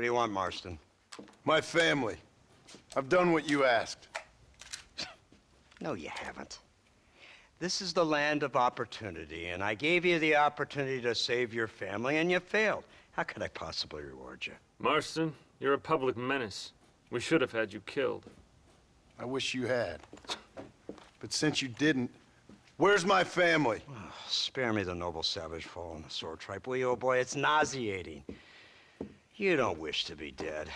What do you want, Marston? My family. I've done what you asked. No, you haven't. This is the land of opportunity, and I gave you the opportunity to save your family, and you failed. How could I possibly reward you? Marston, you're a public menace. We should have had you killed. I wish you had. But since you didn't, where's my family? Oh, spare me the noble savage fall on the sword tripe, will you, old boy? It's nauseating. You don't wish to be dead.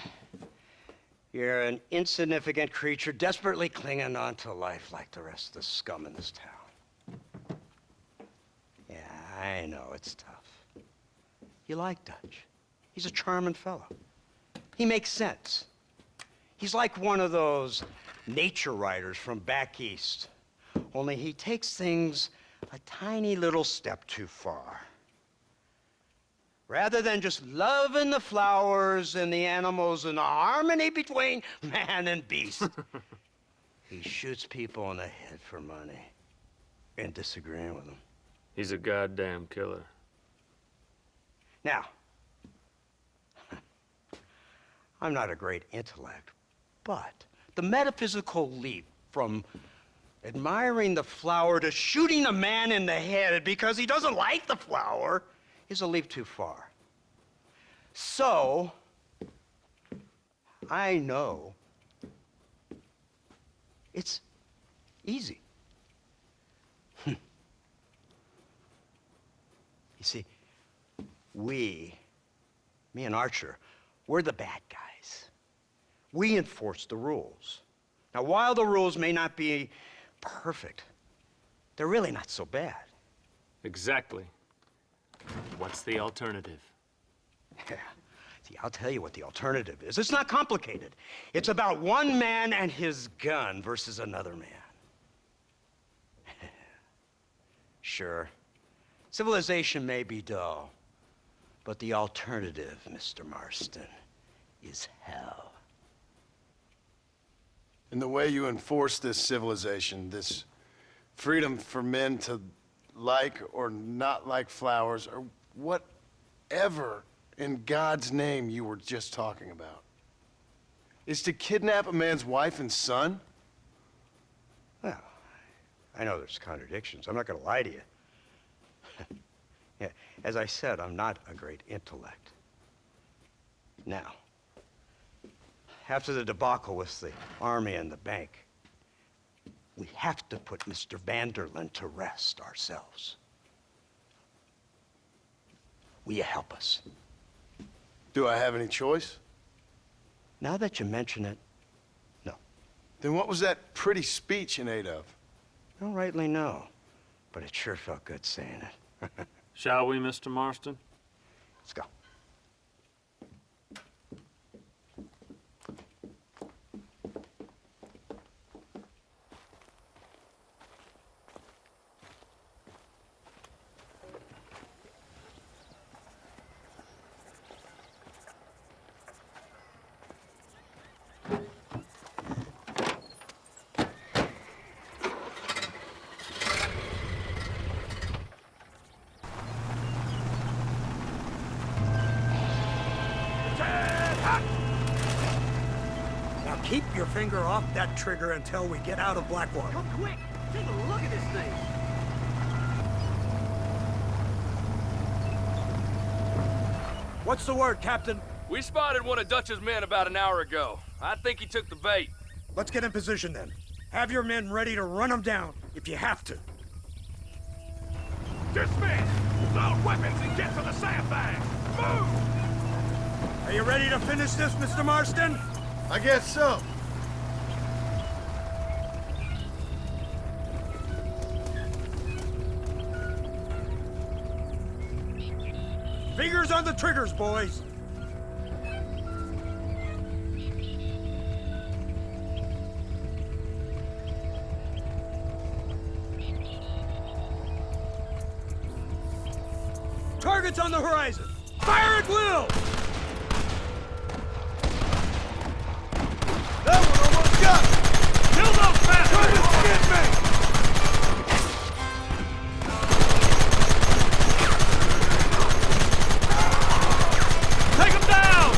You're an insignificant creature desperately clinging on to life like the rest of the scum in this town. Yeah, I know it's tough. You like Dutch. He's a charming fellow. He makes sense. He's like one of those nature writers from back east. Only he takes things a tiny little step too far. Rather than just loving the flowers and the animals and the harmony between man and beast, he shoots people in the head for money and disagreeing with them. He's a goddamn killer. Now, I'm not a great intellect, but the metaphysical leap from admiring the flower to shooting a man in the head because he doesn't like the flower is a leap too far. So, I know it's easy. You see, me and Archer, we're the bad guys. We enforce the rules. Now, while the rules may not be perfect, they're really not so bad. Exactly. What's the alternative? Yeah. See, I'll tell you what the alternative is. It's not complicated. It's about one man and his gun versus another man. Sure, civilization may be dull, but the alternative, Mr. Marston, is hell. And the way you enforce this civilization, this freedom for men to like or not like flowers, or whatever in God's name you were just talking about, is to kidnap a man's wife and son? Well, I know there's contradictions. I'm not going to lie to you. Yeah, as I said, I'm not a great intellect. Now, after the debacle with the army and the bank, we have to put Mr. Vanderlyn to rest ourselves. Will you help us? Do I have any choice? Now that you mention it, no. Then what was that pretty speech in aid of? I don't rightly know, but it sure felt good saying it. Shall we, Mr. Marston? Let's go. Now keep your finger off that trigger until we get out of Blackwater. Come quick! Take a look at this thing! What's the word, Captain? We spotted one of Dutch's men about an hour ago. I think he took the bait. Let's get in position then. Have your men ready to run them down if you have to. Dismiss! Load weapons and get to the sandbags! Move! Are you ready to finish this, Mr. Marston? I guess so. Fingers on the triggers, boys. Targets on the horizon. Fire at will! That one almost got me! Kill those bastards! Get me! Take them down!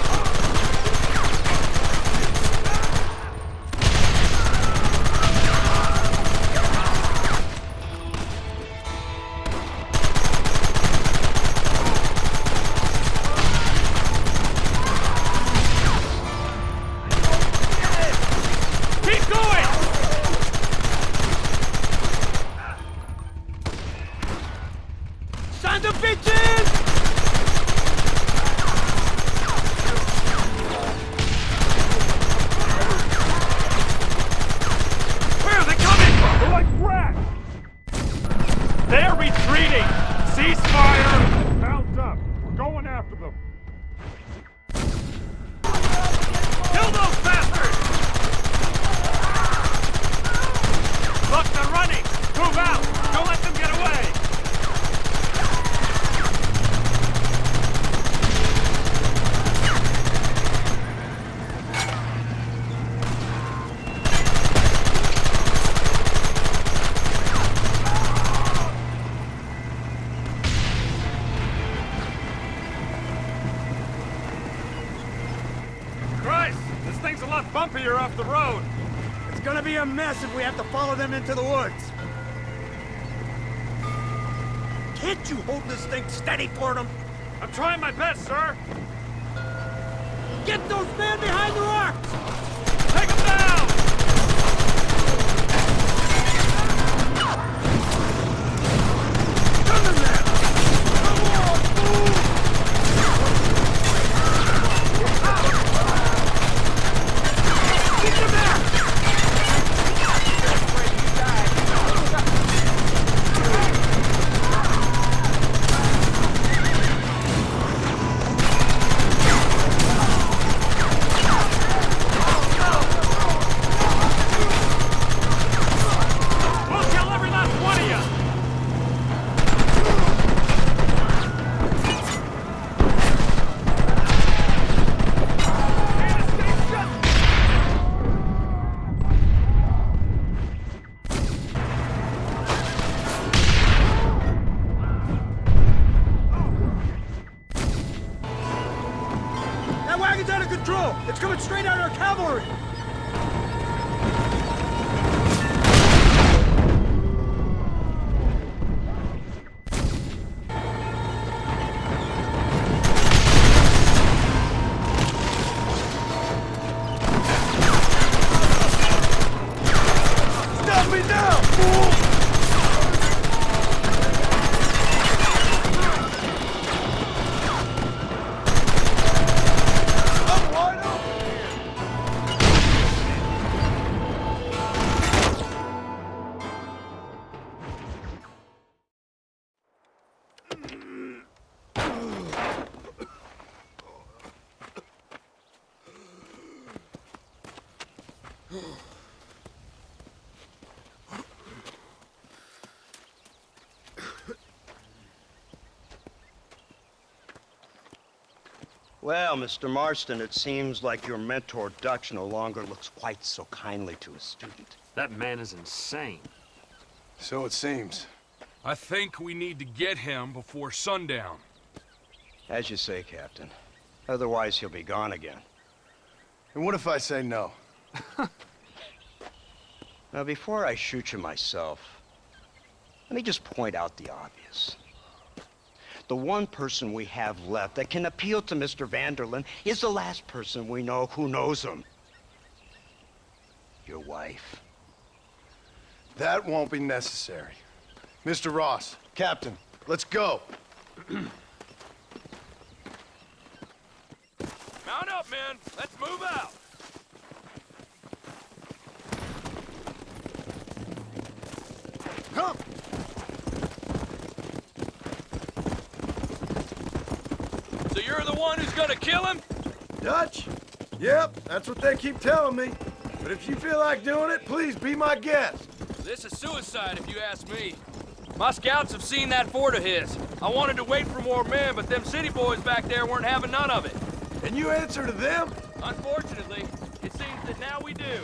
gonna be a mess if we have to follow them into the woods. Can't you hold this thing steady for them? I'm trying my best, sir. Get those men behind the rocks! Take him down! Come on, man! Come on, move! Get them back! We'll kill every last one of you! That wagon's out of control! It's coming straight at our cavalry! Stop me now, fool! I'm wide open! Well, Mr. Marston, it seems like your mentor Dutch no longer looks quite so kindly to his student. That man is insane. So it seems. I think we need to get him before sundown. As you say, Captain. Otherwise, he'll be gone again. And what if I say no? Now, before I shoot you myself, let me just point out the obvious. The one person we have left that can appeal to Mr. Vanderlyn is the last person we know who knows him. Your wife. That won't be necessary. Mr. Ross, Captain, let's go. Mount up, men. Let's move out. Come! So you're the one who's gonna kill him? Dutch? Yep, that's what they keep telling me. But if you feel like doing it, please be my guest. This is suicide, if you ask me. My scouts have seen that fort of his. I wanted to wait for more men, but them city boys back there weren't having none of it. And you answer to them? Unfortunately, it seems that now we do.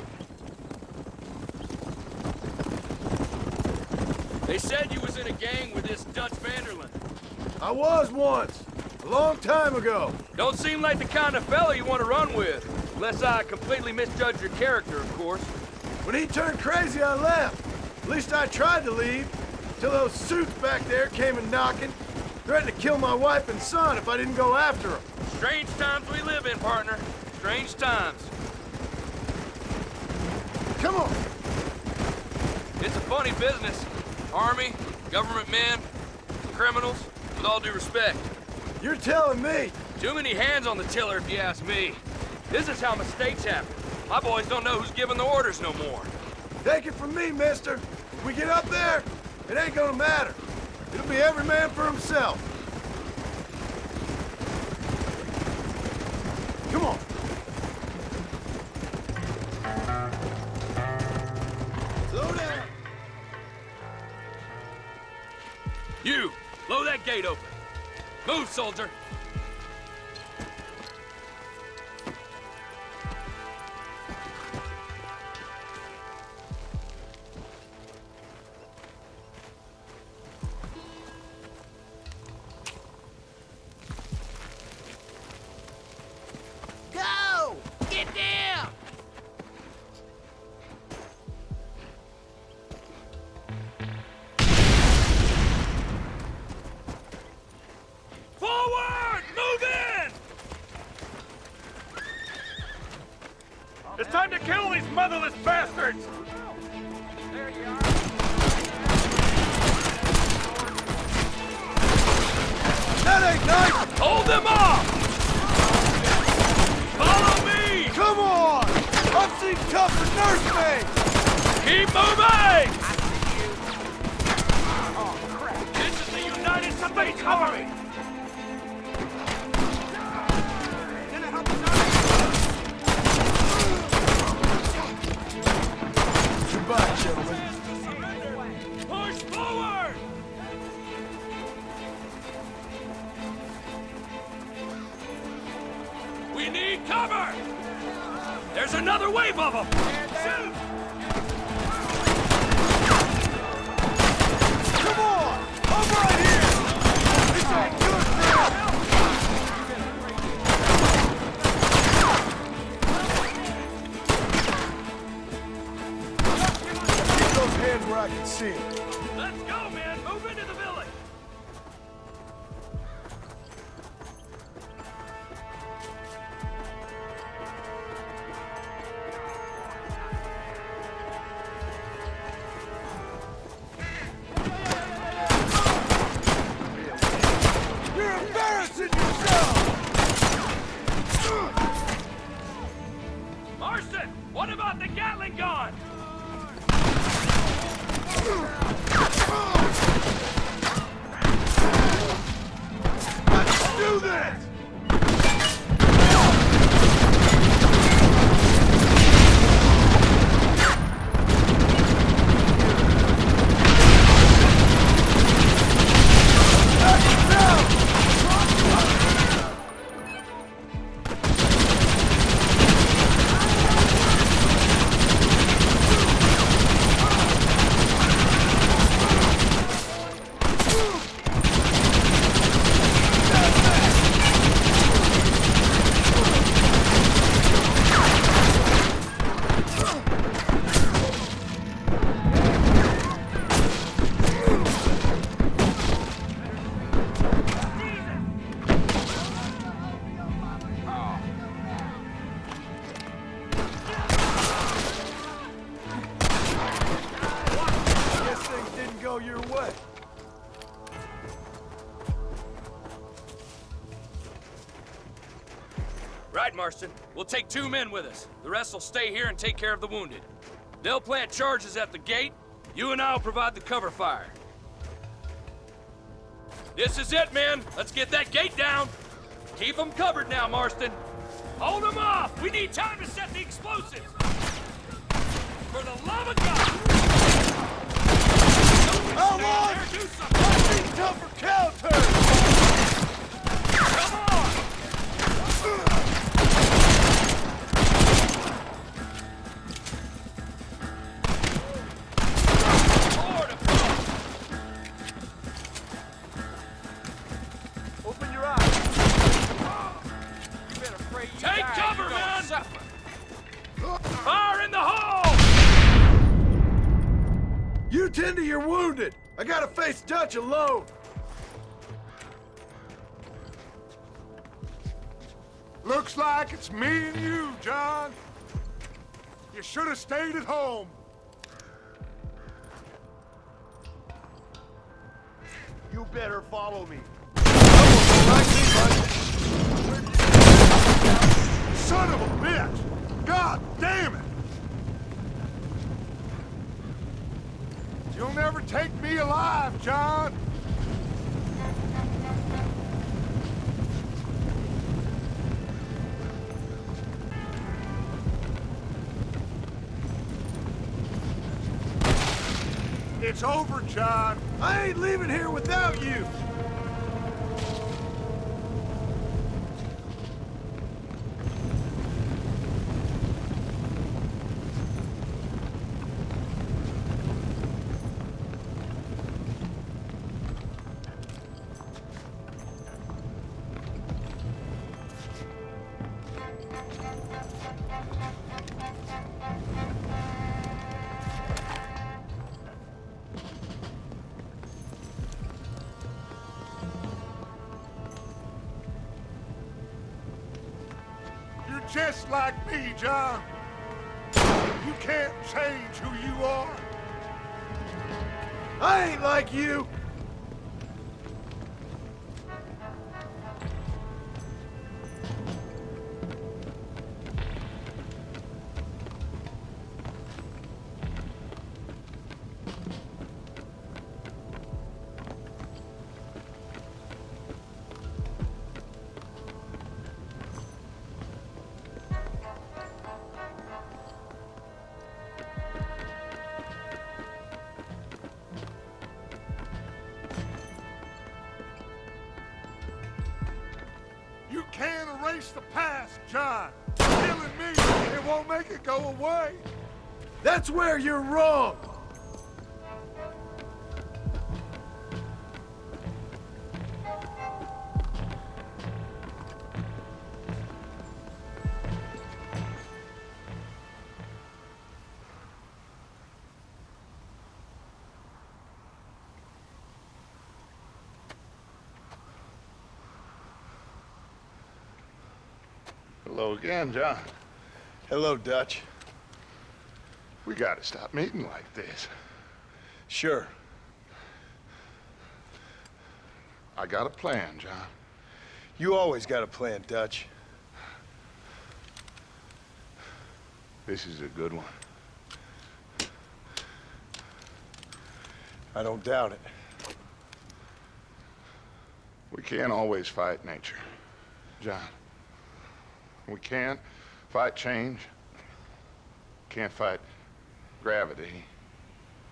They said you was in a gang with this Dutch Vanderlyn. I was once, a long time ago. Don't seem like the kind of fella you want to run with. Unless I completely misjudge your character, of course. When he turned crazy, I left. At least I tried to leave, till those suits back there came and knocking, threatened to kill my wife and son if I didn't go after them. Strange times we live in, partner. Strange times. Come on. It's a funny business. Army, government men, criminals, with all due respect. You're telling me. Too many hands on the tiller, if you ask me. This is how mistakes happen. My boys don't know who's giving the orders no more. Take it from me, mister. If we get up there, it ain't gonna matter. It'll be every man for himself. Come on. Slow down. You, blow that gate open. Move, soldier. Go! Get down! motherless bastards! That ain't nice! Hold them off! Follow me! Come on! I've seen tougher nursemaids! Keep moving! This is the United States Army! Goodbye, gentlemen. Push forward! We need cover! There's another wave of them! Shoot! Come on! I'm right here! This ain't good for us! Keep those hands where I can see them. Let's go, man! Move into the village! You're embarrassing yourself! Marston, what about the Gatling gun? Let's do this! Guess things didn't go your way. Right, Marston. We'll take 2 men with us. The rest will stay here and take care of the wounded. They'll plant charges at the gate. You and I'll provide the cover fire. This is it, men. Let's get that gate down. Keep them covered now, Marston. Hold them off. We need time to set the explosives. For the love of God! How long? There, do something. I've seen tougher cow turds! Come on! Forward, Open your eyes. you better pray you Take die, cover, you're gonna man! suffer. Fire in the hole! You tend to your wounded. I gotta face Dutch alone. Looks like it's me and you, John. You should have stayed at home. You better follow me. Son of a bitch! God damn it! You'll never take me alive, John! It's over, John. I ain't leaving here without you. You're just like me, John. You You can't change who you are. I ain't like you. You can't erase the past, John. Killing me, it won't make it go away. That's where you're wrong. Hello again, John. Hello, Dutch. We gotta stop meeting like this. Sure. I got a plan, John. You always got a plan, Dutch. This is a good one. I don't doubt it. We can't always fight nature, John. We can't fight change. Can't fight gravity.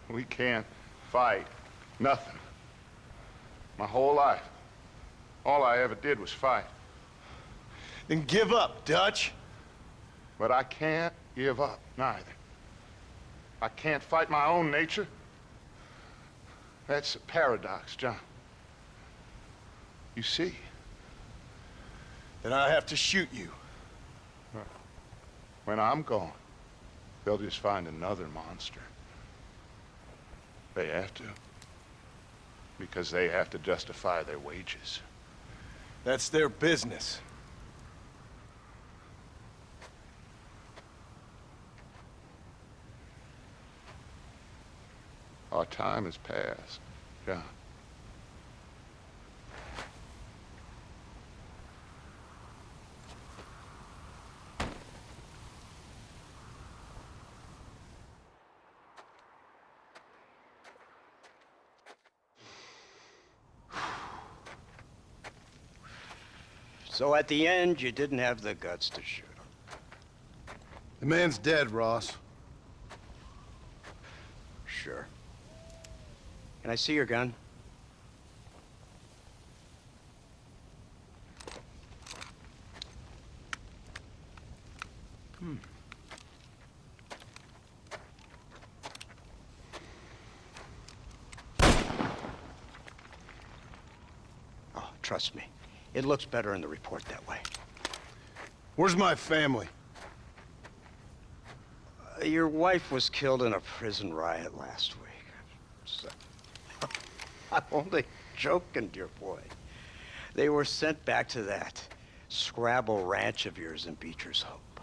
We can't fight nothing. My whole life, all I ever did was fight. Then give up, Dutch. But I can't give up, neither. I can't fight my own nature. That's a paradox, John. You see? Then I have to shoot you. When I'm gone, they'll just find another monster. They have to. Because they have to justify their wages. That's their business. Our time has passed, John. So at the end, you didn't have the guts to shoot him. The man's dead, Ross. Sure. Can I see your gun? Oh, trust me. It looks better in the report that way. Where's my family? Your wife was killed in a prison riot last week. So, I'm only joking, dear boy. They were sent back to that Scrabble ranch of yours in Beecher's Hope.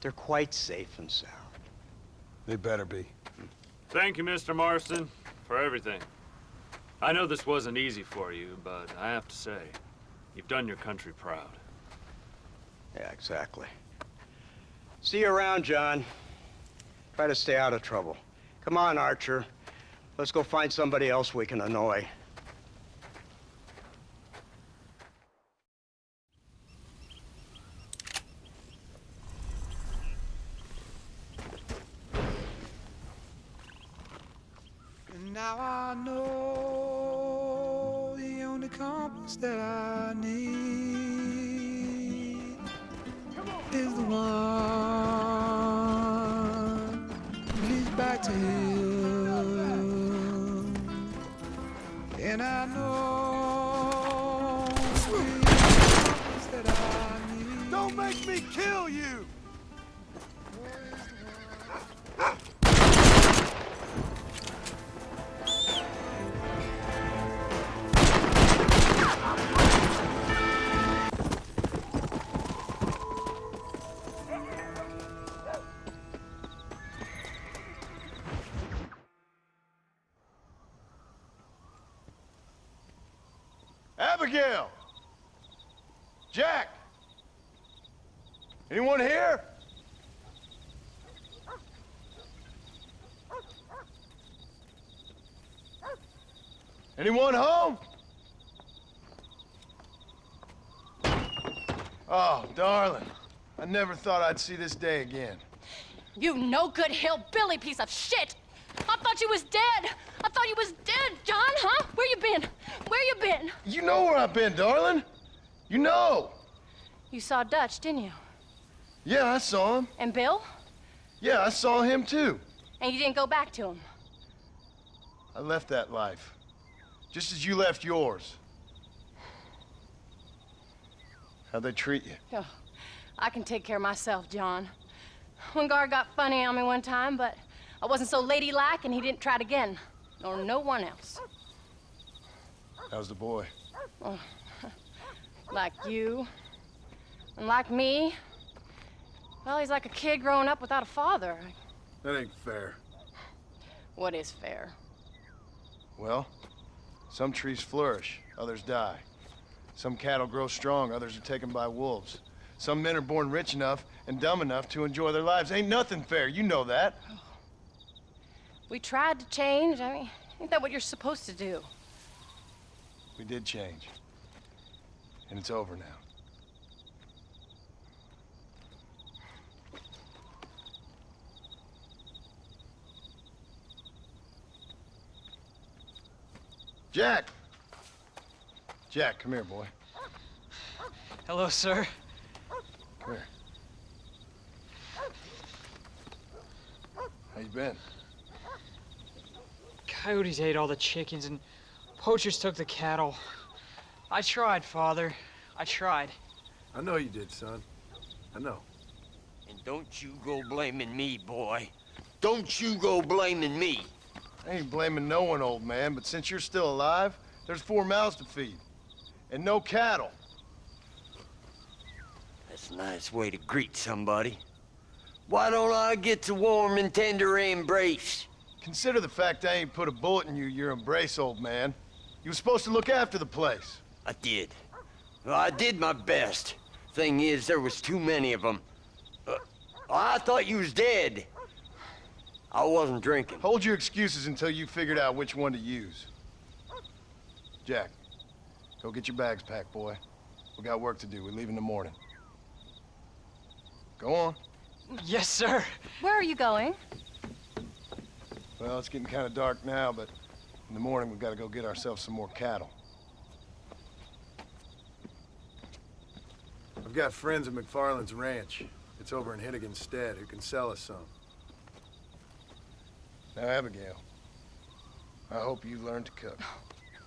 They're quite safe and sound. They better be. Thank you, Mr. Marston, for everything. I know this wasn't easy for you, but I have to say, you've done your country proud. Yeah, exactly. See you around, John. Try to stay out of trouble. Come on, Archer. Let's go find somebody else we can annoy. And now I know the only compass that I need is the one that leads back to him. And I know the compass that I need. Don't make me kill you! Abigail! Jack! Anyone here? Anyone home? Oh, darling. I never thought I'd see this day again. You no good hillbilly piece of shit! I thought you was dead! I thought you was dead, John, huh? Where you been? Where you been? You know where I've been, darling. You know. You saw Dutch, didn't you? Yeah, I saw him. And Bill? Yeah, I saw him too. And you didn't go back to him? I left that life. Just as you left yours. How'd they treat you? Oh, I can take care of myself, John. One guard got funny on me one time, but I wasn't so ladylike and he didn't try it again. Nor no one else. How's the boy? Oh, like you. And like me. Well, he's like a kid growing up without a father. That ain't fair. What is fair? Well, some trees flourish, others die. Some cattle grow strong, others are taken by wolves. Some men are born rich enough and dumb enough to enjoy their lives. Ain't nothing fair, you know that. We tried to change. I mean, ain't that what you're supposed to do? We did change. And it's over now. Jack! Jack, come here, boy. Hello, sir. Come here. How you been? Coyotes ate all the chickens and poachers took the cattle. I tried, Father. I tried. I know you did, son. I know. And don't you go blaming me, boy. Don't you go blaming me. I ain't blaming no one, old man, but since you're still alive, there's 4 mouths to feed. And no cattle. That's a nice way to greet somebody. Why don't I get the warm and tender embrace? Consider the fact I ain't put a bullet in your embrace, old man. You were supposed to look after the place. I did. Well, I did my best. Thing is, there was too many of them. I thought you was dead. I wasn't drinking. Hold your excuses until you figured out which one to use. Jack, go get your bags packed, boy. We got work to do. We leave in the morning. Go on. Yes, sir. Where are you going? Well, it's getting kind of dark now, but in the morning we've got to go get ourselves some more cattle. I've got friends at McFarland's ranch. It's over in Hennigan's Stead who can sell us some. Now, Abigail, I hope you learned to cook.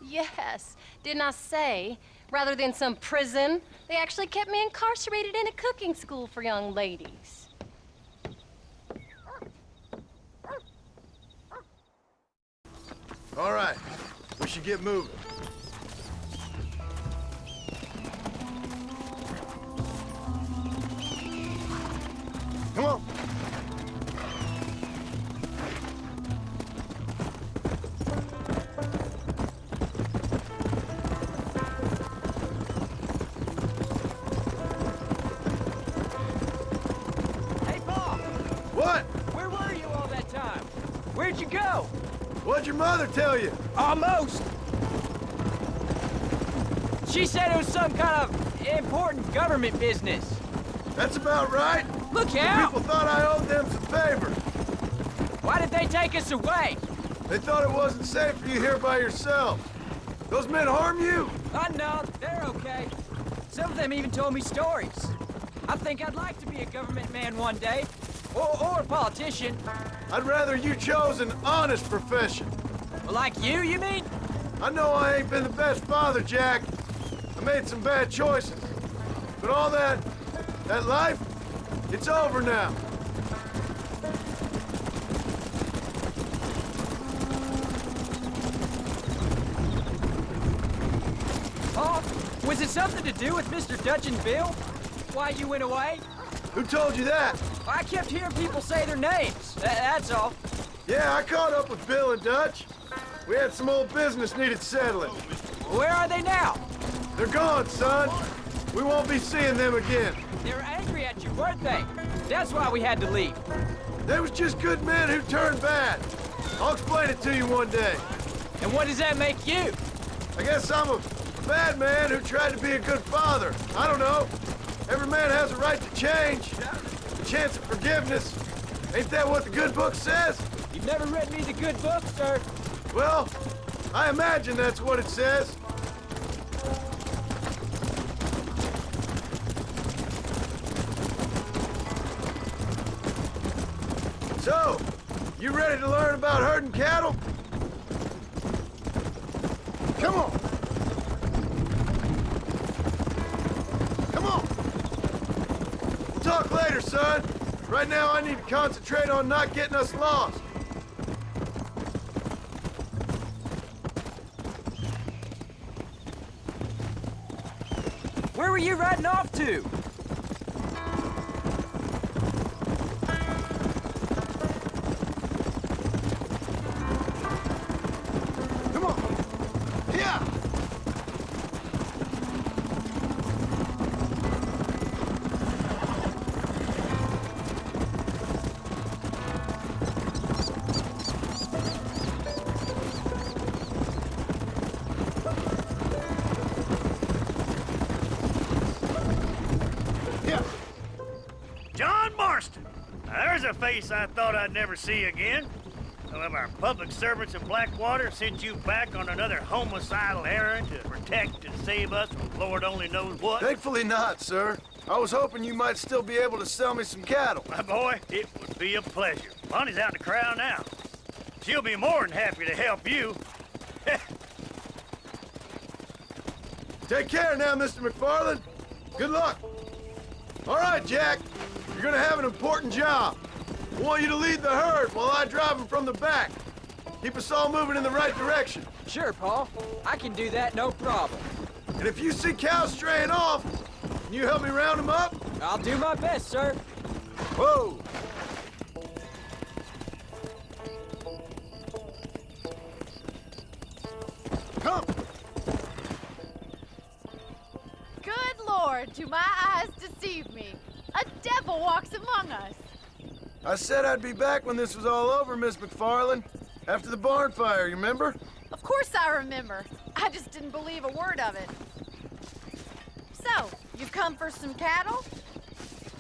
Yes. Didn't I say, rather than some prison, they actually kept me incarcerated in a cooking school for young ladies. All right, we should get moving. Come on. Hey, Paul! What? Where were you all that time? Where'd you go? What'd your mother tell you? Almost! She said it was some kind of important government business. That's about right. Look out! People thought I owed them some favor. Why did they take us away? They thought it wasn't safe for you here by yourself. Those men harm you? No, they're okay. Some of them even told me stories. I think I'd like to be a government man one day. Or a politician. I'd rather you chose an honest profession. Like you mean? I know I ain't been the best father, Jack. I made some bad choices. But all that life, it's over now. Oh, was it something to do with Mr. Dutch and Bill? Why you went away? Who told you that? I kept hearing people say their names. That's all. Yeah, I caught up with Bill and Dutch. We had some old business needed settling. Where are they now? They're gone, son. We won't be seeing them again. They were angry at your birthday. That's why we had to leave. They was just good men who turned bad. I'll explain it to you one day. And what does that make you? I guess I'm a bad man who tried to be a good father. I don't know. Every man has a right to change. A chance of forgiveness. Ain't that what the good book says? You've never read me the good book, sir. Well, I imagine that's what it says. So, you ready to learn about herding cattle? Come on. Come on. We'll talk later, son. Right now, I need to concentrate on not getting us lost. Where were you riding off to? Come on. Yeah. Yeah. John Marston. Now, there's a face I thought I'd never see again. Some of our public servants in Blackwater sent you back on another homicidal errand to protect and save us from Lord only knows what. Thankfully not, sir. I was hoping you might still be able to sell me some cattle. My boy, it would be a pleasure. Bonnie's out in the crowd now. She'll be more than happy to help you. Take care now, Mr. McFarland. Good luck. All right, Jack. You're gonna have an important job. I want you to lead the herd while I drive them from the back. Keep us all moving in the right direction. Sure, Paul. I can do that, no problem. And if you see cows straying off, can you help me round them up? I'll do my best, sir. Whoa! Come! Good Lord, do my eyes deceive me? A devil walks among us. I said I'd be back when this was all over, Miss McFarland. After the barn fire, you remember? Of course I remember. I just didn't believe a word of it. So, you've come for some cattle?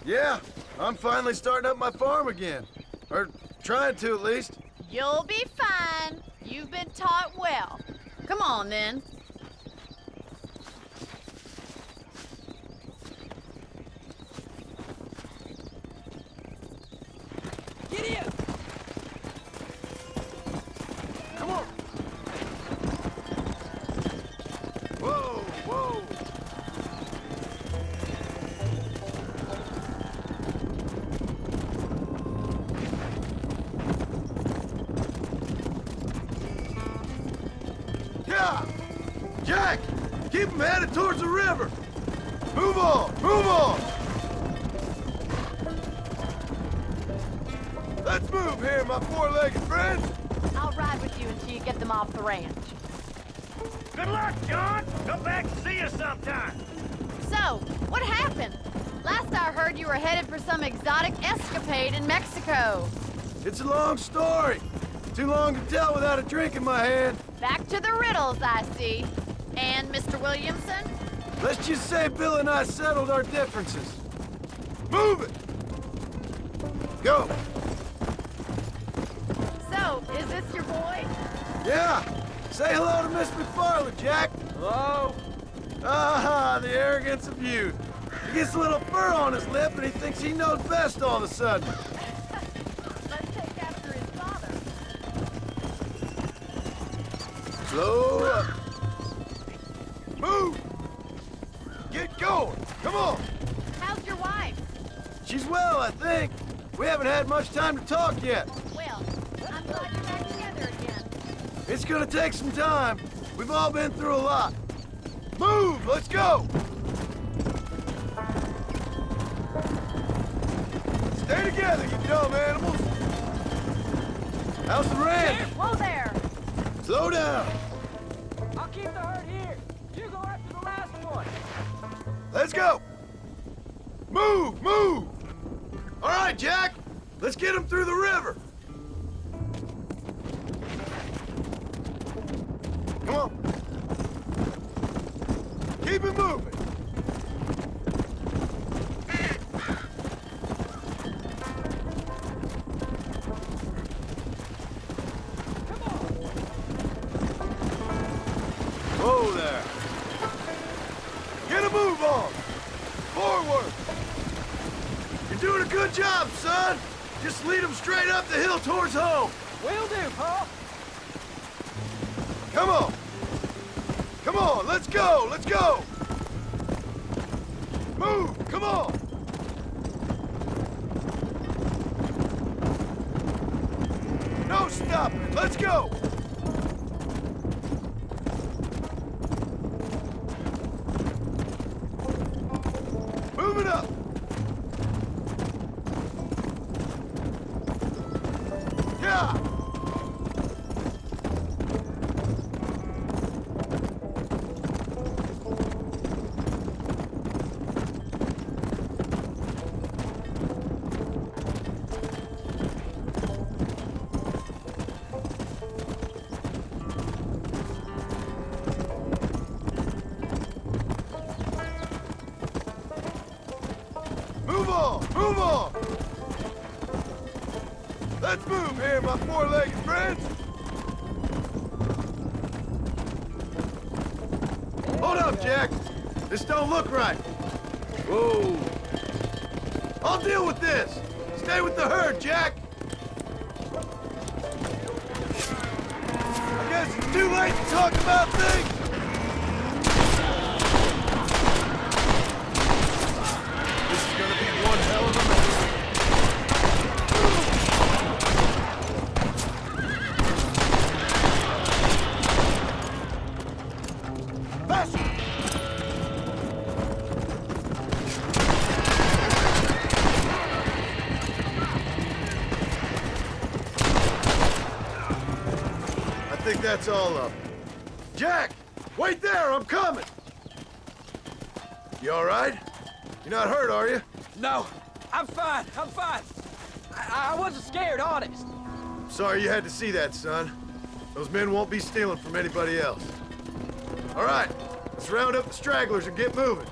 Yeah, I'm finally starting up my farm again. Or trying to, at least. You'll be fine. You've been taught well. Come on, then. Gideon! Come on! Whoa, whoa! Yeah! Jack! Keep them headed towards the river! Move on! Move on! Let's move here, my four-legged friend! I'll ride with you until you get them off the ranch. Good luck, John. Come back and see us sometime. So, what happened? Last I heard, you were headed for some exotic escapade in Mexico. It's a long story. Too long to tell without a drink in my hand. Back to the riddles, I see. And Mr. Williamson? Let's just say Bill and I settled our differences. Move it! Go! So, is this your boy? Yeah! Say hello to Miss McFarland, Jack! Hello? Ah, the arrogance of youth. He gets a little fur on his lip and he thinks he knows best all of a sudden. Let's take after his father. Slow up. Move! Get going! Come on! How's your wife? She's well, I think. We haven't had much time to talk yet. Well, I'm glad you're back together again. It's gonna take some time. We've all been through a lot. Move! Let's go! Stay together, you dumb animals! How's the ranch? Whoa there! Slow down! I'll keep the herd here. You go after the last one. let's go! Move, move! All right, Jack, let's get him through the river. Come on. Keep it moving. Whoa there. Get a move on. Forward. You're doing a good job, son. Just lead them straight up the hill towards home. Will do, Pa. Come on. Come on, let's go, let's go. Move, come on. No stopping, let's go. Move it up. Yeah. Move on! Move on! Let's move here, my four-legged friends! Hold up, Jack! This don't look right! Whoa! I'll deal with this! Stay with the herd, Jack! I guess it's too late to talk about things! This is gonna be one hell of a mess. Faster! I think that's all up. Jack! Wait there, I'm coming! You all right? You're not hurt, are you? No, I'm fine. I'm fine. I wasn't scared, honest. Sorry you had to see that, son. Those men won't be stealing from anybody else. All right, let's round up the stragglers and get moving.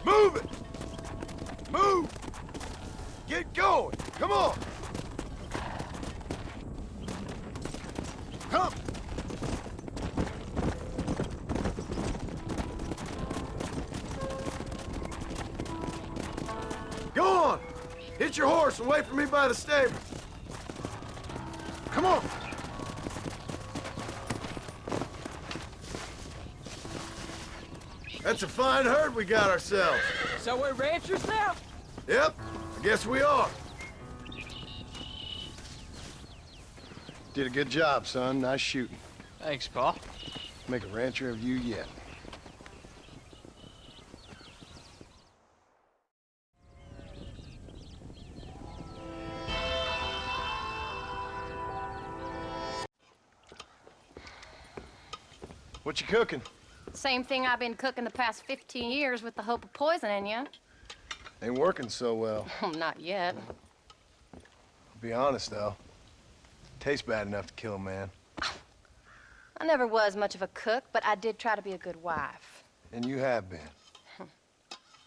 Move it! Move! Get going! Come on! Come! Go on! Hit your horse and wait for me by the stable. Come on! That's a fine herd we got ourselves. So we're ranchers now? Yep, I guess we are. Did a good job, son. Nice shooting. Thanks, Pa. Make a rancher of you yet. What you cooking? Same thing I've been cooking the past 15 years with the hope of poisoning you. Ain't working so well. Not yet. I'll be honest, though. Tastes bad enough to kill a man. I never was much of a cook, but I did try to be a good wife. And you have been.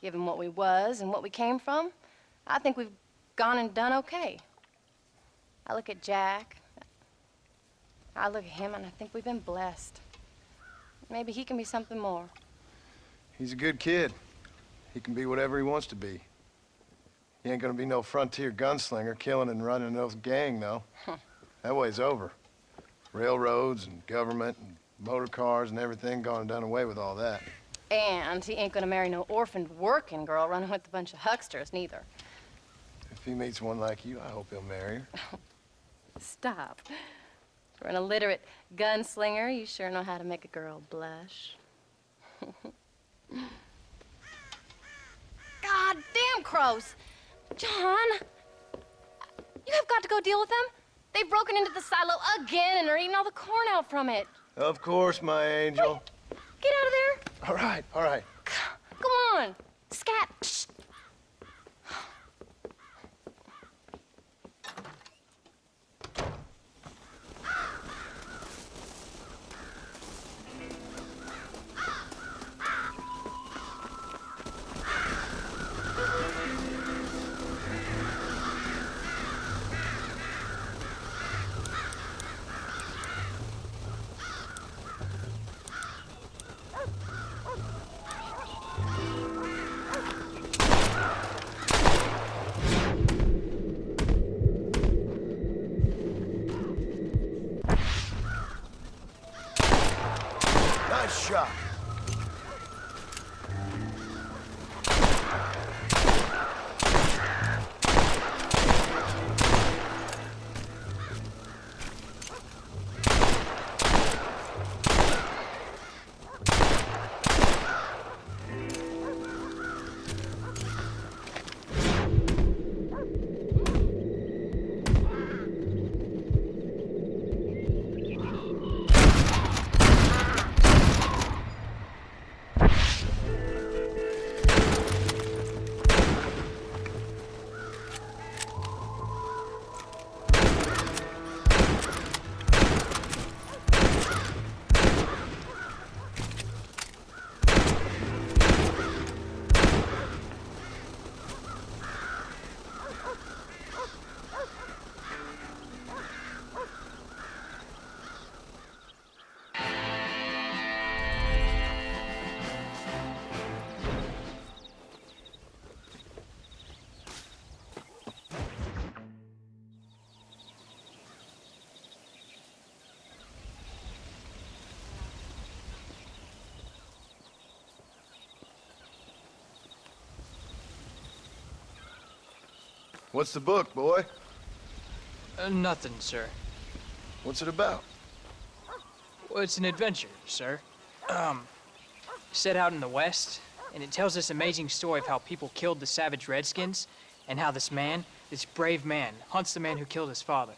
Given what we was and what we came from, I think we've gone and done okay. I look at Jack, I look at him, and I think we've been blessed. Maybe he can be something more. He's a good kid. He can be whatever he wants to be. He ain't gonna be no frontier gunslinger killing and running those gang, though. That way's over. Railroads and government and motor cars and everything gone and done away with all that. And he ain't gonna marry no orphaned working girl running with a bunch of hucksters, neither. If he meets one like you, I hope he'll marry her. Stop. For an illiterate gunslinger, you sure know how to make a girl blush. God damn crows! John! You have got to go deal with them. They've broken into the silo again and are eating all the corn out from it. Of course, my angel. Get out of there. All right, all right. Come on. Scat. Shh. Nice shot. What's the book, boy? Nothing, sir. What's it about? Well, it's an adventure, sir. Set out in the West, and it tells this amazing story of how people killed the savage Redskins, and how this man, this brave man, hunts the man who killed his father.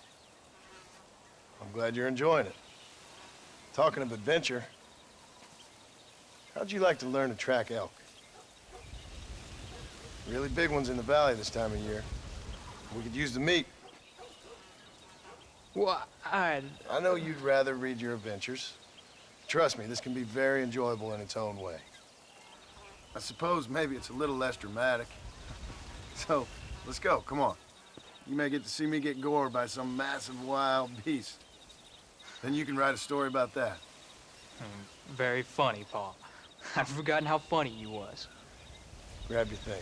I'm glad you're enjoying it. Talking of adventure, how'd you like to learn to track elk? Really big ones in the valley this time of year. We could use the meat. Well, I know you'd rather read your adventures. Trust me, this can be very enjoyable in its own way. I suppose maybe it's a little less dramatic. So, let's go, come on. You may get to see me get gored by some massive wild beast. Then you can write a story about that. Very funny, Paul. I've forgotten how funny you was. Grab your things.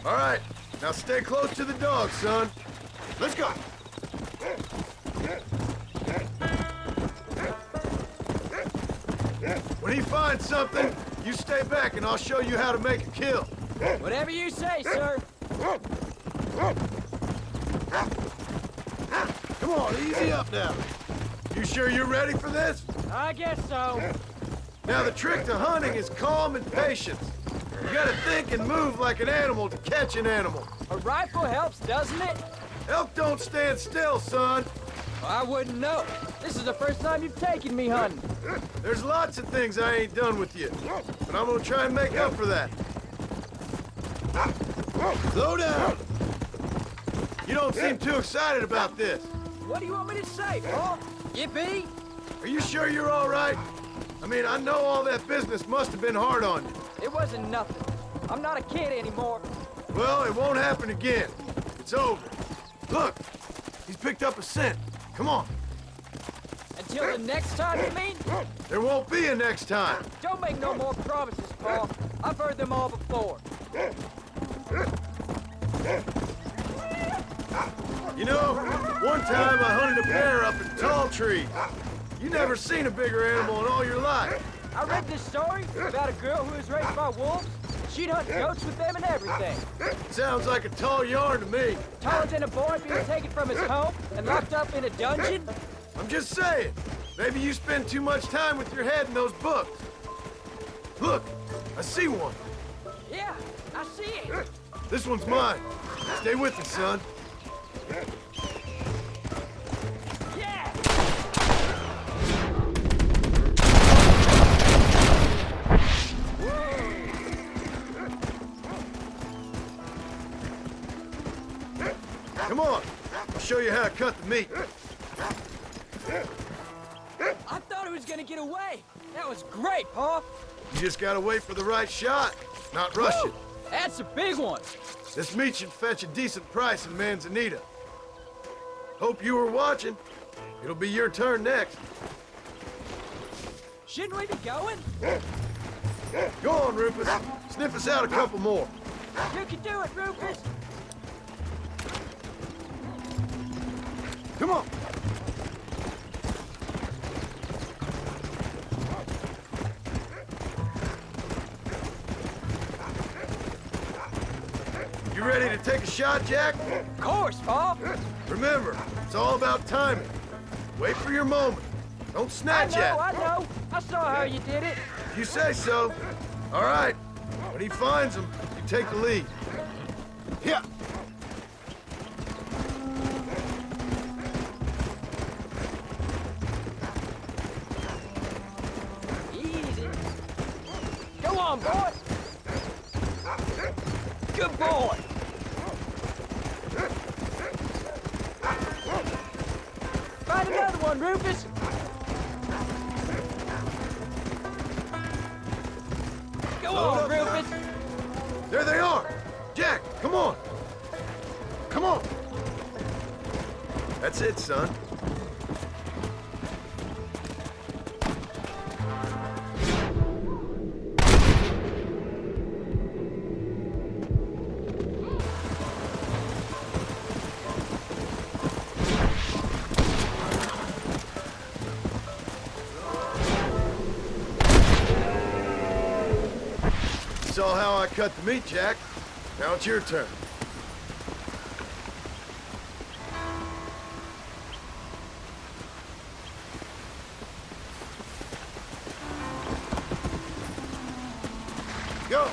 All right, now stay close to the dog, son. Let's go. When he finds something, you stay back and I'll show you how to make a kill. Whatever you say, sir. Come on, easy up now. You sure you're ready for this? I guess so. Now, the trick to hunting is calm and patience. You gotta think and move like an animal to catch an animal. A rifle helps, doesn't it? Elk don't stand still, son. I wouldn't know. This is the first time you've taken me hunting. There's lots of things I ain't done with you, but I'm gonna try and make up for that. Slow down. You don't seem too excited about this. What do you want me to say, Paul? Yippee? Are you sure you're all right? I mean, I know all that business must have been hard on you. It wasn't nothing. I'm not a kid anymore. Well, it won't happen again. It's over. Look, he's picked up a scent. Come on. Until the next time, you mean? There won't be a next time. Don't make no more promises, Paul. I've heard them all before. You know, one time I hunted a bear up in Tall Tree. You never seen a bigger animal in all your life. I read this story about a girl who was raised by wolves. She'd hunt goats with them and everything. Sounds like a tall yarn to me. Taller than a boy being taken from his home and locked up in a dungeon. I'm just saying, maybe you spend too much time with your head in those books. Look, I see one. Yeah, I see it. This one's mine. Stay with me, son. Yeah! Come on, I'll show you how to cut the meat. I thought it was gonna get away. That was great, Pa. You just gotta wait for the right shot, not rush it. That's a big one. This meat should fetch a decent price in Manzanita. Hope you were watching. It'll be your turn next. Shouldn't we be going? Go on, Rufus. Sniff us out a couple more. You can do it, Rufus. Come on. You ready to take a shot, Jack? Of course, Pa. Remember, it's all about timing. Wait for your moment. Don't snatch at it. I know. I saw how you did it. If you say so. All right. When he finds them, you take the lead. Yeah. Easy. Go on, boy. Good boy. Find another one, Rufus. Go on, Rufus. There they are. Jack, come on. Come on. That's it, son. Saw how I cut the meat, Jack. Now it's your turn. Go!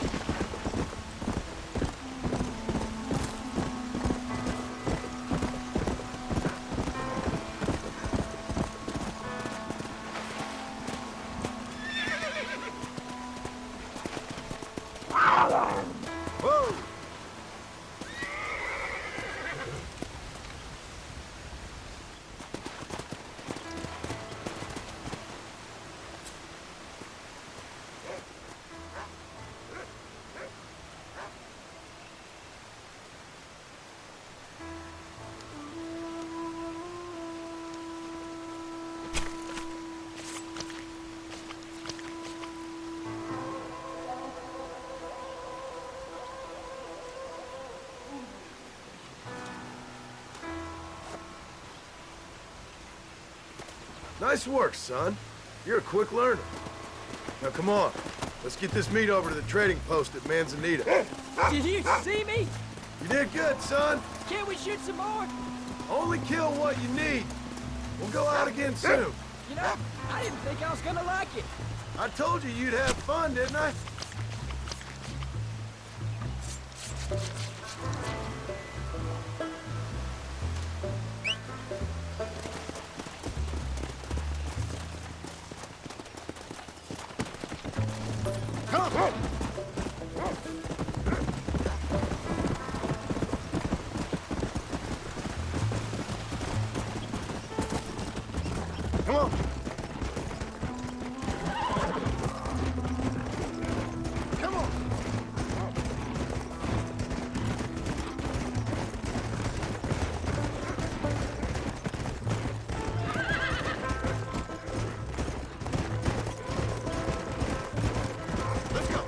Whoa! Nice work, son. You're a quick learner. Now come on. Let's get this meat over to the trading post at Manzanita. Did you see me? You did good, son. Can't we shoot some more? Only kill what you need. We'll go out again soon. You know, I didn't think I was gonna like it. I told you you'd have fun, didn't I? Come on. Come on. Come on. Let's go.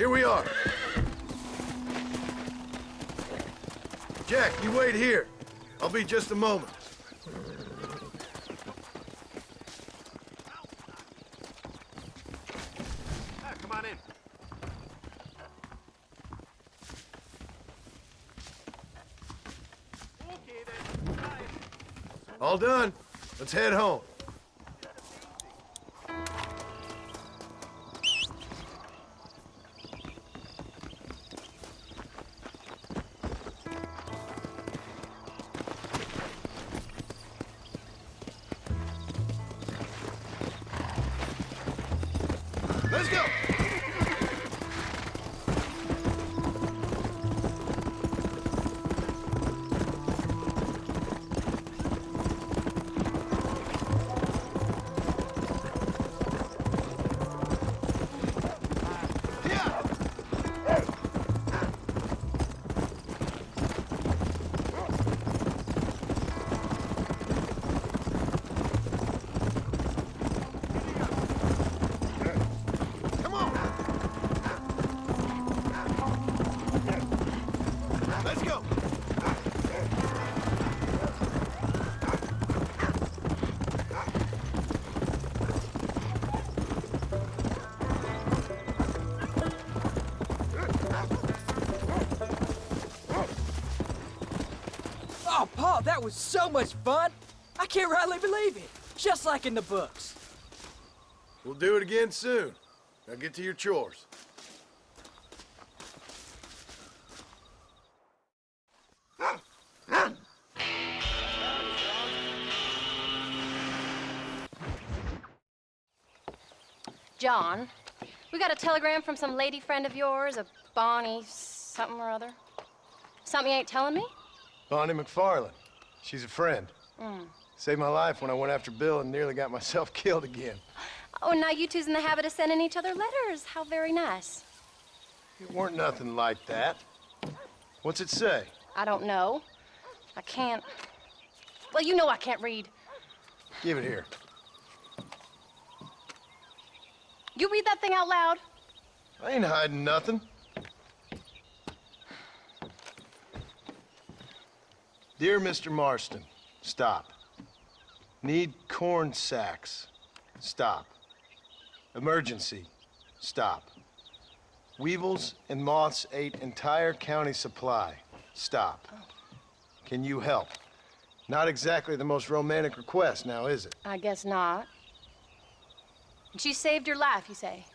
Here we are. Jack, you wait here. I'll be just a moment. Come on in. All done. Let's head home. Let's go! Let's go! Oh, Paul, that was so much fun! I can't rightly believe it. Just like in the books. We'll do it again soon. Now get to your chores. John, we got a telegram from some lady friend of yours, a Bonnie something or other. Something you ain't telling me? Bonnie McFarland. She's a friend. Mm. Saved my life when I went after Bill and nearly got myself killed again. Oh, now you two's in the habit of sending each other letters. How very nice. It weren't nothing like that. What's it say? I don't know. I can't. Well, you know I can't read. Give it here. You read that thing out loud? I ain't hiding nothing. Dear Mr. Marston, stop. Need corn sacks. Stop. Emergency. Stop. Weevils and moths ate entire county supply. Stop. Can you help? Not exactly the most romantic request now, is it? I guess not. She saved your life, you say?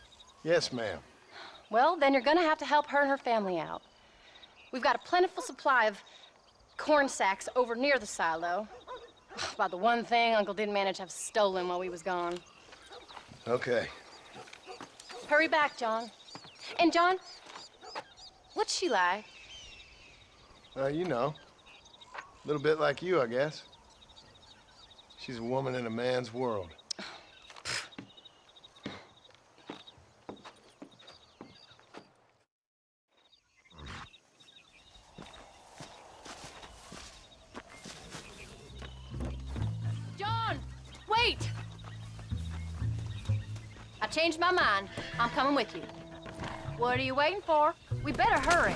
Yes, ma'am. Well, then you're gonna have to help her and her family out. We've got a plentiful supply of corn sacks over near the silo. About the one thing Uncle didn't manage to have stolen while we was gone. Okay. Hurry back, John. And John, what's she like? You know. A little bit like you, I guess. She's a woman in a man's world. John, wait! I changed my mind. I'm coming with you. What are you waiting for? We better hurry.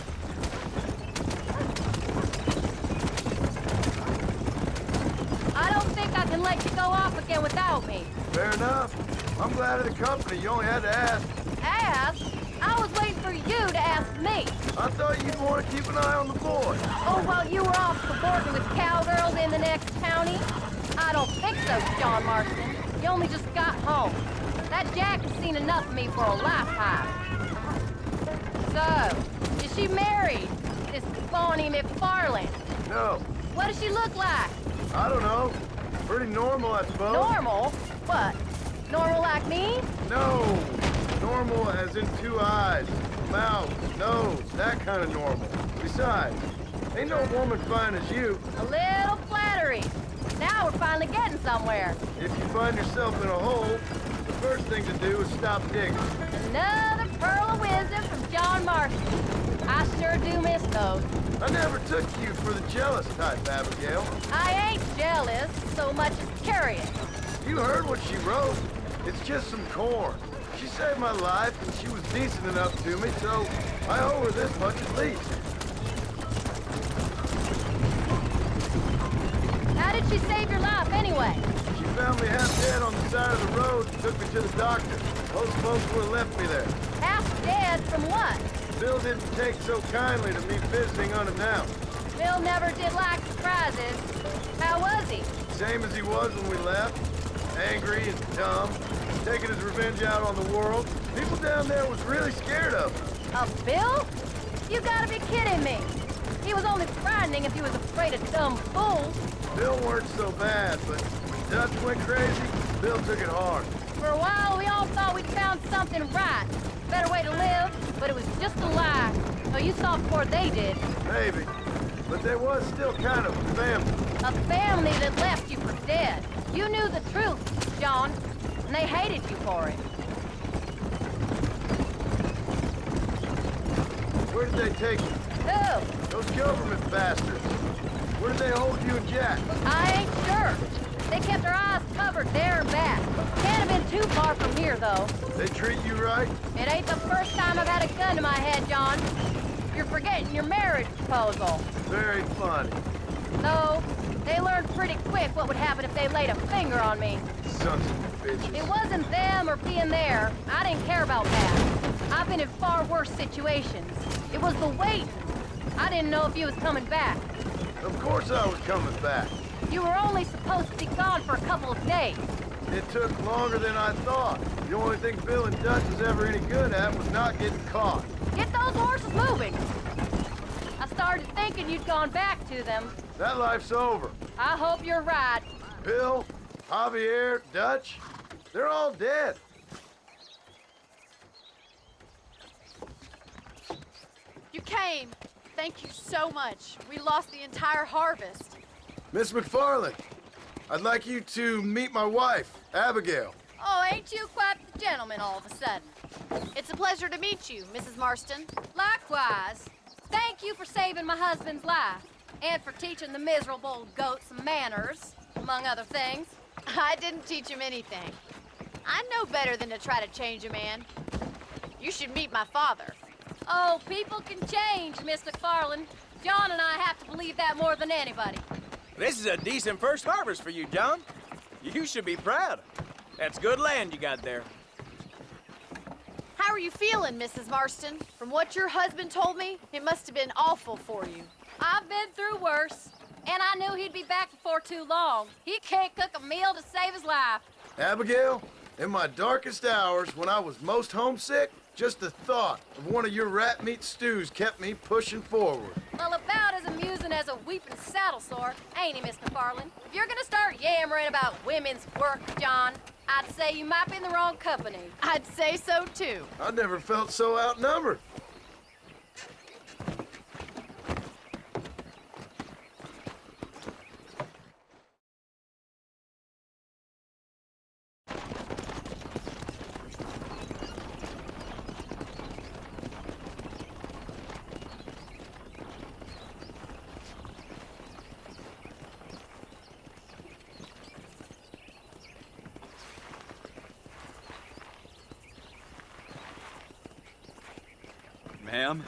I don't think I can let you go off again without me. Fair enough. I'm glad of the company. You only had to ask. Ask? I was waiting for you to ask me. I thought you'd want to keep an eye on the boy. Oh, while you were off cavorting with cowgirls in the next county? I don't think so, John Marston. You only just got home. That Jack has seen enough of me for a lifetime. So, is she married? This Bonnie McFarland? No. What does she look like? I don't know. Pretty normal, I suppose. Normal? What? Normal like me? No. Normal as in 2 eyes, mouth, nose, that kind of normal. Besides, ain't no woman fine as you. A little flattery. Now we're finally getting somewhere. If you find yourself in a hole, the first thing to do is stop digging. Another pearl of wisdom from John Marston. I sure do miss those. I never took you for the jealous type, Abigail. I ain't jealous so much as curious. You heard what she wrote. It's just some corn. She saved my life, and she was decent enough to me, so I owe her this much at least. How did she save your life anyway? She found me half dead on the side of the road and took me to the doctor. Most folks would have left me there. Half dead from what? Bill didn't take so kindly to me visiting unannounced. Bill never did like surprises. How was he? Same as he was when we left. Angry and dumb. Taking his revenge out on the world. People down there was really scared of him. Of Bill? You gotta be kidding me. He was only frightening if he was afraid of dumb fools. Bill weren't so bad, but when Dutch went crazy, Bill took it hard. For a while, we all thought we'd found something right. Better way to live, but it was just a lie. So you saw before they did. Maybe. But there was still kind of a family. A family that left you for dead. You knew the truth, John, and they hated you for it. Where did they take you? Who? Those government bastards. Where did they hold you and Jack? I ain't sure. They kept their eyes covered there and back. Can't have been too far from here, though. They treat you right? It ain't the first time I've had a gun to my head, John. You're forgetting your marriage proposal. Very funny. No, they learned pretty quick what would happen if they laid a finger on me. Sons of bitches. It wasn't them or being there. I didn't care about that. I've been in far worse situations. It was the waiting. I didn't know if you was coming back. Of course I was coming back. You were only supposed to be gone for a couple of days. It took longer than I thought. The only thing Bill and Dutch was ever any good at was not getting caught. Get those horses moving. I started thinking you'd gone back to them. That life's over. I hope you're right. Bill, Javier, Dutch, they're all dead. You came. Thank you so much. We lost the entire harvest. Miss McFarland, I'd like you to meet my wife, Abigail. Oh, ain't you quite the gentleman all of a sudden? It's a pleasure to meet you, Mrs. Marston. Likewise. Thank you for saving my husband's life. And for teaching the miserable goat some manners, among other things. I didn't teach him anything. I know better than to try to change a man. You should meet my father. Oh, people can change, Miss McFarland. John and I have to believe that more than anybody. This is a decent first harvest for you, John. You should be proud. That's good land you got there. How are you feeling, Mrs. Marston? From what your husband told me, it must have been awful for you. I've been through worse, and I knew he'd be back before too long. He can't cook a meal to save his life. Abigail, in my darkest hours, when I was most homesick, just the thought of one of your rat meat stews kept me pushing forward. Well, about as amusing as a weeping saddle sore, ain't he, Miss McFarland? If you're gonna start yammering about women's work, John, I'd say you might be in the wrong company. I'd say so, too. I never felt so outnumbered. Ma'am?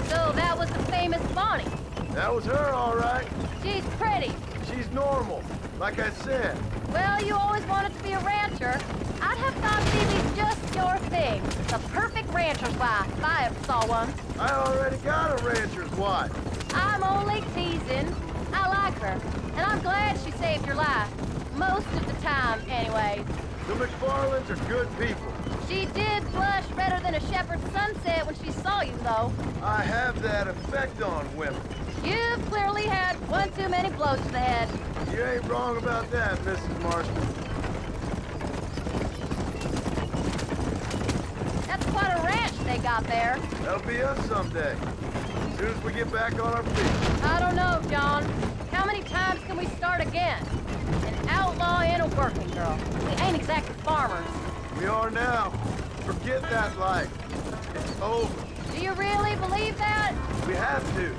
So that was the famous Bonnie. That was her, all right. She's pretty. She's normal, like I said. Well, you always wanted to be a rancher. I'd have thought she'd be just your thing. The perfect rancher's wife, if I ever saw one. I already got a rancher's wife. I'm only teasing. I like her, and I'm glad she saved your life. Most of the time, anyway. The McFarlands are good people. She did blush redder than a shepherd's sunset when she saw you, though. I have that effect on women. You've clearly had one too many blows to the head. You ain't wrong about that, Mrs. Marston. That's quite a ranch they got there. That'll be us someday. soon as we get back on our feet. I don't know, John. How many times can we start again? An outlaw and a working girl. We ain't exactly farmers. We are now. Forget that life. It's over. Do you really believe that? We have to.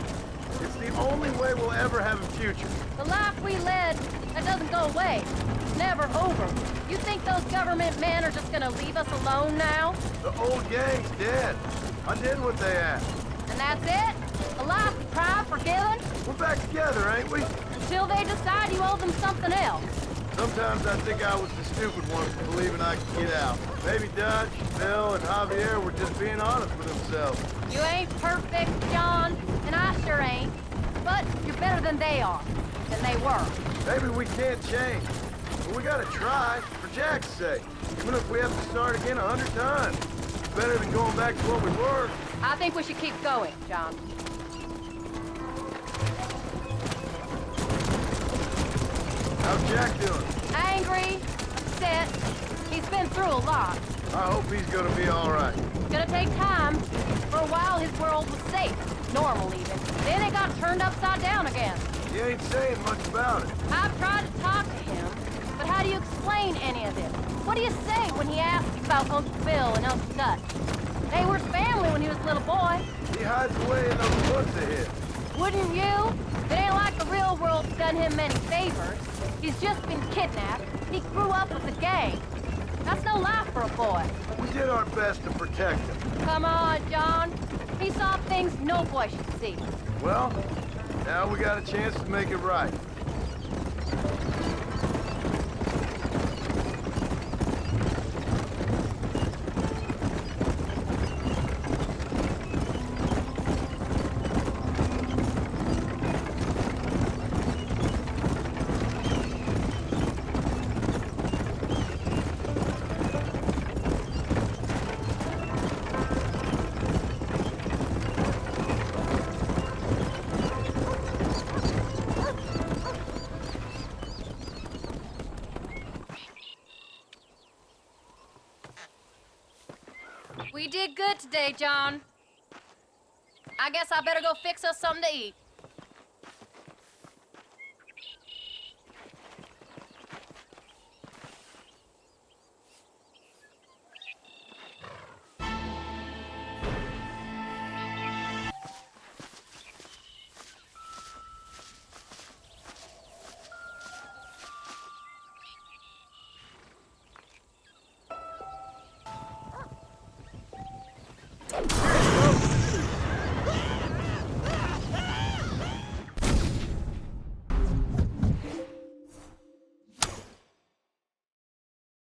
It's the only way we'll ever have a future. The life we led, that doesn't go away. It's never over. You think those government men are just gonna leave us alone now? The old gang's dead. I did what they asked. And that's it? A life of crime forgiven? We're back together, ain't we? Until they decide you owe them something else. Sometimes I think I was the stupid one for believing I could get out. Maybe Dutch, Bill, and Javier were just being honest with themselves. You ain't perfect, John, and I sure ain't. But you're better than they are. Than they were. Maybe we can't change. But we gotta try, for Jack's sake. Even if we have to start again 100 times. It's better than going back to what we were. I think we should keep going, John. How's Jack doing? Angry, upset. He's been through a lot. I hope he's gonna be all right. It's gonna take time. For a while, his world was safe. Normal, even. Then it got turned upside down again. He ain't saying much about it. I've tried to talk to him, but how do you explain any of this? What do you say when he asks about Uncle Bill and Uncle Dutch? They were family when he was a little boy. He hides away in those woods ahead. Wouldn't you? It ain't like the real world's done him many favors. He's just been kidnapped. He grew up with the gang. That's no life for a boy. We did our best to protect him. Come on, John. He saw things no boy should see. Well, now we got a chance to make it right. We did good today, John. I guess I better go fix us something to eat.